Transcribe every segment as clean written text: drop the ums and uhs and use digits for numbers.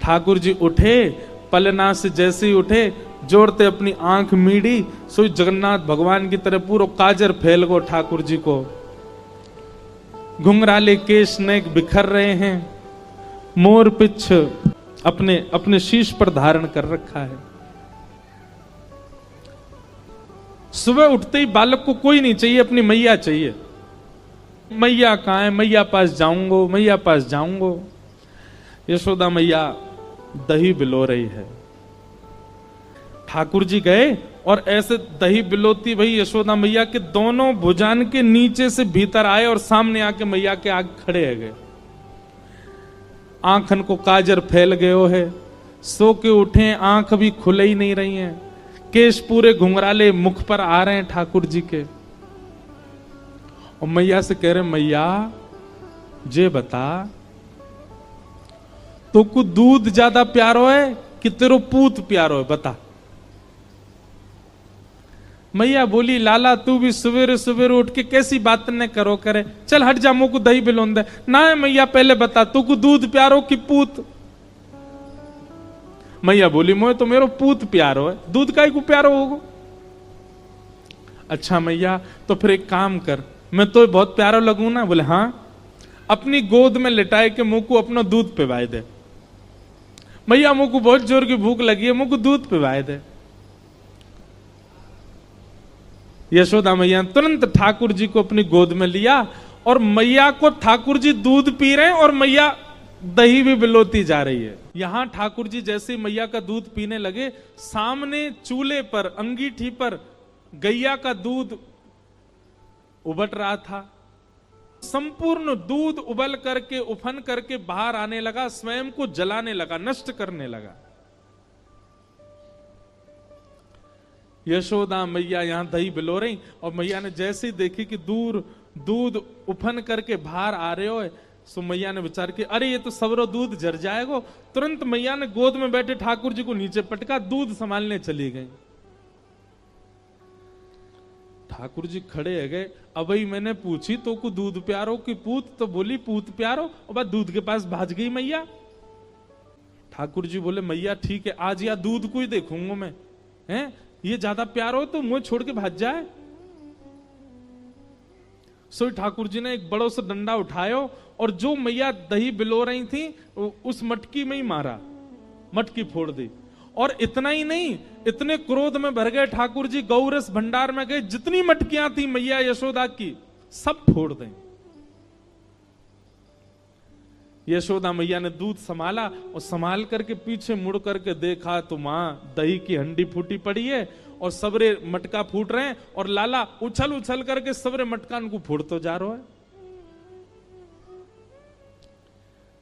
ठाकुर जी उठे, पलना से जैसे ही उठे, जोड़ते अपनी आंख मीड़ी, सोई जगन्नाथ भगवान की तरह पूरा काजर फैल गो ठाकुर जी को। घुंघराले केश नेक बिखर रहे हैं, मोर पिछ अपने अपने शीश पर धारण कर रखा है। सुबह उठते ही बालक को कोई नहीं चाहिए, अपनी मैया चाहिए। मैया कहाँ है, मैया पास जाऊंगो, मैया पास जाऊंगो। यशोदा मैया दही बिलो रही है। ठाकुर जी गए और ऐसे दही बिलोती भाई यशोदा मैया के दोनों भुजान के नीचे से भीतर आए और सामने आके मैया के आगे खड़े है गए। आंखन को काजर फैल गयो है, सो के उठे, आंख भी खुले ही नहीं रही हैं, केश पूरे घुंघराले मुख पर आ रहे हैं ठाकुर जी के। और मैया से कह रहे, मैया जे बता, तो को दूध ज्यादा प्यारो है कि तेरो पूत प्यारो है, बता। मैया बोली, लाला तू भी सवेरे सवेरे उठ के कैसी बात न करो करे, चल हट जा, मुंह को दही बिलोन दे। ना है मैया, पहले बता तू को दूध प्यारो कि पूत। मैया बोली, मोए तो मेरो पूत प्यारो है, दूध काई को प्यारो होगो। अच्छा मैया, तो फिर एक काम कर, मैं तो बहुत प्यारो लगूं ना। बोले हाँ, अपनी गोद में लिटाए के मुंह को अपना दूध पिवाए दे। मैया मुंह को बहुत जोर की भूख लगी है, मुंह को दूध पिवाए दे। यशोदा मैया तुरंत ठाकुर जी को अपनी गोद में लिया और मैया को ठाकुर जी दूध पी रहे हैं और मैया दही भी बिलोती जा रही है। यहां ठाकुर जी जैसे ही मैया का दूध पीने लगे, सामने चूल्हे पर अंगीठी पर गैया का दूध उबल रहा था। संपूर्ण दूध उबल करके उफन करके बाहर आने लगा, स्वयं को जलाने लगा, नष्ट करने लगा। यशोदा मैया यहां दही बिलो रही और मैया ने जैसे ही देखी कि दूर दूध उफन करके बाहर आ रहे हो, सो मैया ने विचार किया, अरे ये तो सबरो दूध जर जाएगा। तुरंत मैया ने गोद में बैठे ठाकुर जी को नीचे पटका, दूध संभालने चली गई। ठाकुर जी खड़े है गए, अब ही मैंने पूछी तो को दूध प्यारो कि पूत, तो बोली पूत प्यारो, और बाद दूध के पास भाज गई मैया। ठाकुर जी बोले, मैया ठीक है, आज या दूध को ही देखूंगा मैं, हैं ये ज्यादा प्यार हो तो मुंह छोड़ के भाज जाए। सो ठाकुर जी ने एक बड़ो सा डंडा उठायो और जो मैया दही बिलो रही थी उस मटकी में ही मारा, मटकी फोड़ दी। और इतना ही नहीं, इतने क्रोध में भर गए ठाकुर जी, गौरस भंडार में गए, जितनी मटकियां थी मैया यशोदा की सब फोड़ दें। यशोदा मैया ने दूध संभाला और संभाल करके पीछे मुड़ करके देखा तो मां दही की हंडी फूटी पड़ी है और सबरे मटका फूट रहे हैं और लाला उछल उछल करके सबरे मटकान को फोड़ते जा रहा है।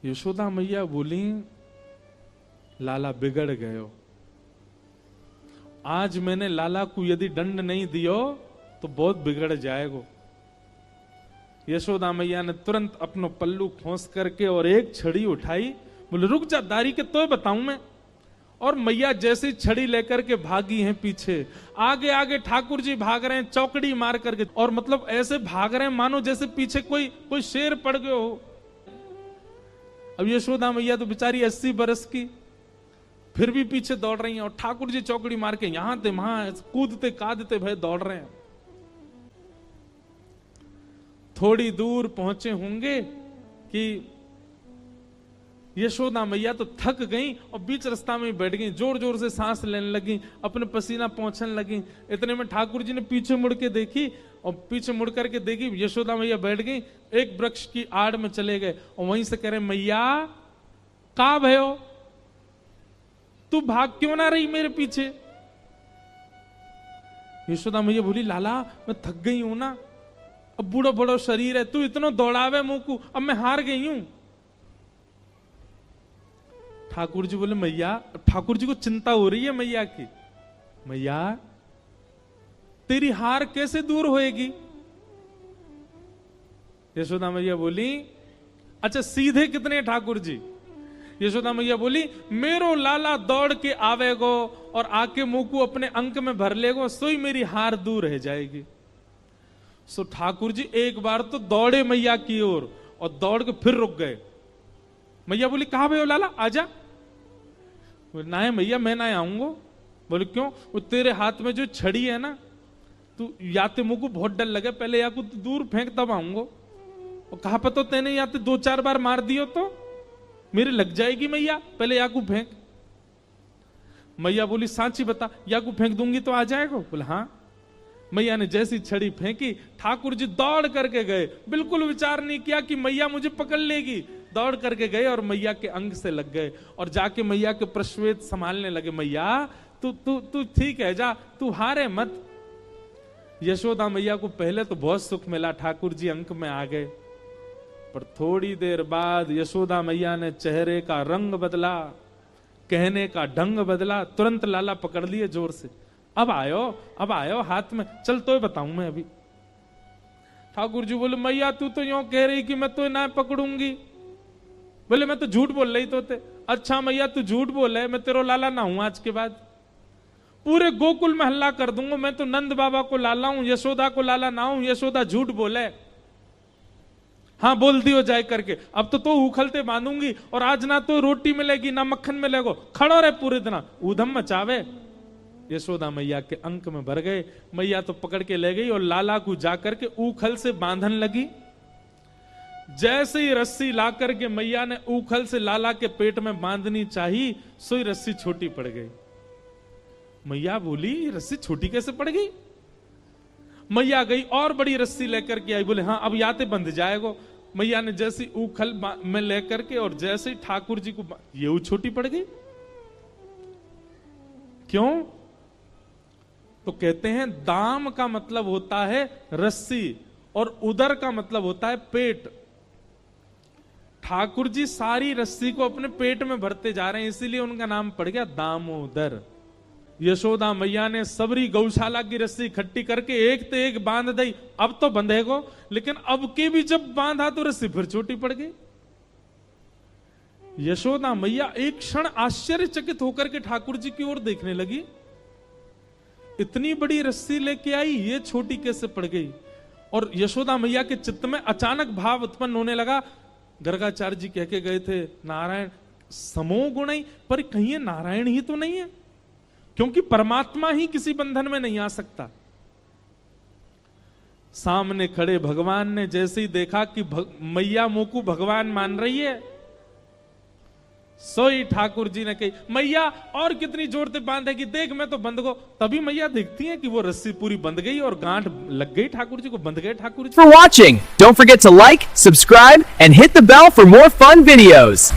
यशोदा मैया बोली, लाला बिगड़ गयो, आज मैंने लाला को यदि दंड नहीं दियो तो बहुत बिगड़ जाएगा। यशोदा मैया ने तुरंत अपनो पल्लू खोस करके और एक छड़ी उठाई, बोले रुक जा दारी के तो बताऊं मैं। और मैया जैसी छड़ी लेकर के भागी हैं पीछे, आगे आगे ठाकुर जी भाग रहे हैं चौकड़ी मार करके, और मतलब ऐसे भाग रहे हैं मानो जैसे पीछे कोई शेर पड़ गयो हो। अब यशोदा मैया तो बेचारी 80 बरस की, फिर भी पीछे दौड़ रही हैं और ठाकुर जी चौकड़ी मार के यहां थे वहां कूदते कादते भय दौड़ रहे हैं। थोड़ी दूर पहुंचे होंगे कि यशोदा मैया तो थक गई और बीच रास्ता में बैठ गई, जोर जोर से सांस लेने लगी, अपने पसीना पहुंचने लगी। इतने में ठाकुर जी ने पीछे मुड़ के देखी और पीछे मुड़ करके देखी यशोदा मैया बैठ गई, एक वृक्ष की आड़ में चले गए और वहीं से कह रहे, मैया का भयो, तू भाग क्यों ना रही मेरे पीछे। यशोदा मैया बोली, लाला मैं थक गई हूं ना, अब बूढ़ो बड़ो शरीर है, तू इतना दौड़ावे मुंह को, अब मैं हार गई हूं। ठाकुर जी बोले, मैया, ठाकुर जी को चिंता हो रही है मैया की, मैया तेरी हार कैसे दूर होएगी। यशोदा मैया बोली, अच्छा सीधे कितने ठाकुर जी। यशोदा मैया बोली, मेरो लाला दौड़ के आवेगो और आके मुंह को अपने अंक में भर लेगो, सोई मेरी हार दूर रह जाएगी। सो ठाकुर जी एक बार तो दौड़े मैया की ओर और दौड़ के फिर रुक गए। मैया बोली, कहां भयो लाला, आजा। बोले ना है मैया, मैं ना आऊंगा। बोले क्यों? वो तेरे हाथ में जो छड़ी है ना, तू या तो मुझको बहुत डर लगे, पहले या कुछ दूर फेंक तब आऊंगा। और कहा पता तेने या तो 2-4 बार मार दियो तो मेरे लग जाएगी मैया, पहले याकू फेंक। मैया बोली सांची बता, याकू फेंक दूंगी तो आ जाएगा? बोले हाँ। मैया ने जैसी छड़ी फेंकी, ठाकुर जी दौड़ करके गए, बिल्कुल विचार नहीं किया कि मैया मुझे पकड़ लेगी। दौड़ करके गए और मैया के अंग से लग गए और जाके मैया के प्रश्वेत संभालने लगे। मैया तू तू तू ठीक है, जा, तू हारे मत। यशोदा मैया को पहले तो बहुत सुख मिला, ठाकुर जी अंक में आ गए, पर थोड़ी देर बाद यशोदा मैया ने चेहरे का रंग बदला, कहने का ढंग बदला, तुरंत लाला पकड़ लिए जोर से। अब आयो हाथ में, चल तो बताऊं मैं अभी। ठाकुर जी बोले मैया तू तो यूं कह रही कि मैं तो ना पकड़ूंगी। बोले मैं तो झूठ बोल रही तो थे। अच्छा मैया तू झूठ बोले, मैं तेरो लाला ना हूं आज के बाद, पूरे गोकुल में हल्ला कर दूंगा मैं तो नंद बाबा को लाला हूं, यशोदा को लाला ना हूं। यशोदा झूठ बोले, हाँ बोल दियो जाए करके। अब तो उखलते बांधूंगी और आज ना तो रोटी मिलेगी ना मक्खन मिलेगा, खड़ो रहे पूरे दिन, ऊधम मचावे। यशोदा मैया के अंक में भर गए। मैया तो पकड़ के ले गई और लाला को जाकर के ऊखल से बांधन लगी। जैसे ही रस्सी ला करके मैया ने ऊखल से लाला के पेट में बांधनी चाहिए, सोई रस्सी छोटी पड़ गई। मैया बोली रस्सी छोटी कैसे पड़ गई? मैया गई और बड़ी रस्सी लेकर के आई। बोले हाँ अब याते बंध जाएगा। मैया ने जैसी ऊखल में लेकर के और जैसे ही ठाकुर जी को ये छोटी पड़ गई। क्यों? तो कहते हैं दाम का मतलब होता है रस्सी और उदर का मतलब होता है पेट। ठाकुर जी सारी रस्सी को अपने पेट में भरते जा रहे हैं, इसीलिए उनका नाम पड़ गया दामोदर। यशोदा मैया ने सबरी गौशाला की रस्सी इकट्ठी करके एक तो एक बांध दी। अब तो बंधेगो, लेकिन अब के भी जब बांधा तो रस्सी फिर छोटी पड़ गई। यशोदा मैया एक क्षण आश्चर्यचकित होकर के ठाकुर जी की ओर देखने लगी। इतनी बड़ी रस्सी लेके आई, ये छोटी कैसे पड़ गई? और यशोदा मैया के चित्त में अचानक भाव उत्पन्न होने लगा। गर्गाचार्य जी कह के गए थे नारायण समो गुण, पर कहीं ये नारायण ही तो नहीं है, क्योंकि परमात्मा ही किसी बंधन में नहीं आ सकता। सामने खड़े भगवान ने जैसे ही देखा कि मैया मोकू भगवान मान रही है, सोई ठाकुर जी ने कही मैया और कितनी जोर से बांधेगी, देख मैं तो बंध गो। तभी मैया देखती है कि वो रस्सी पूरी बंध गई और गांठ लग गई ठाकुर जी को, बंध गए Thakur ji. For watching, don't forget to like, subscribe, and hit the bell for more fun videos.